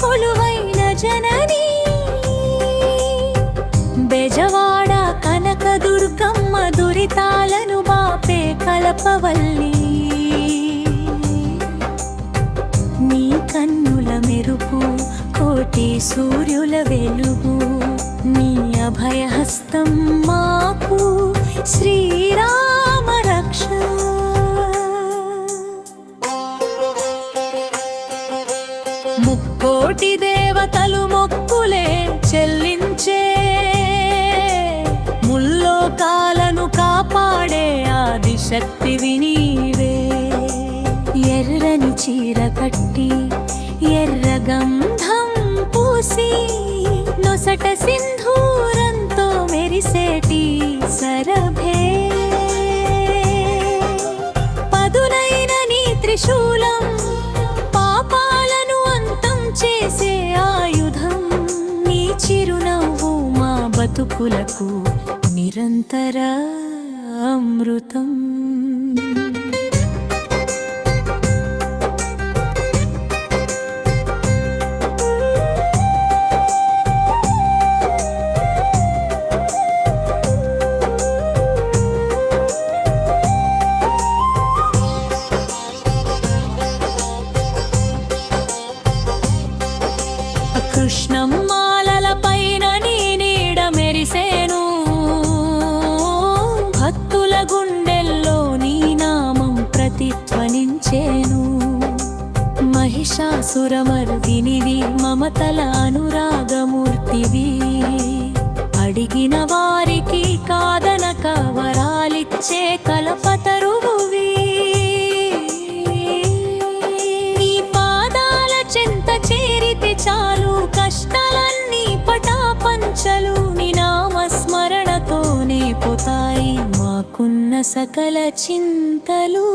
కొలువైన జననీ బెజవాడ కనకదుర్గమ్మ దురితాలను బాపే కలపవల్లి నీ కన్నుల మెరుపు కోటి సూర్యుల వెలుగు నీ అభయహస్తం మాకు శ్రీరామ రక్ష ముక్కోటి దేవతలు మొక్కులే చెల్లించే ముల్లోకాలను కాపాడే ఆదిశక్తివి నీవే ఎర్రని చీర కట్టి ఎర్ర గంధం పూసి నొసట సింధూరంతో మెరిసేటి సరభే పదునైన నీ త్రిశూలం పాపాలను అంతం చేసే ఆయుధం నీ చిరునవ్వు మా బతుకులకు నిరంతర అమృతం కృష్ణమ్మాలల పైన నీ నీడ మెరిసేను భక్తుల గుండెల్లో నీ నామం ప్రతిధ్వనించేను మహిషాసురమర్దినివి మమతల అనురాగమూర్తివి అడిగిన వారికి కాదనక వరాలిచ్చే కలపతరువువి నీ పాదాల చెంత చేరితే చాలు కష్టాలన్నీ పటాపంచలు నీ నామస్మరణతోనే పోతాయి మాకున్న సకల చింతలు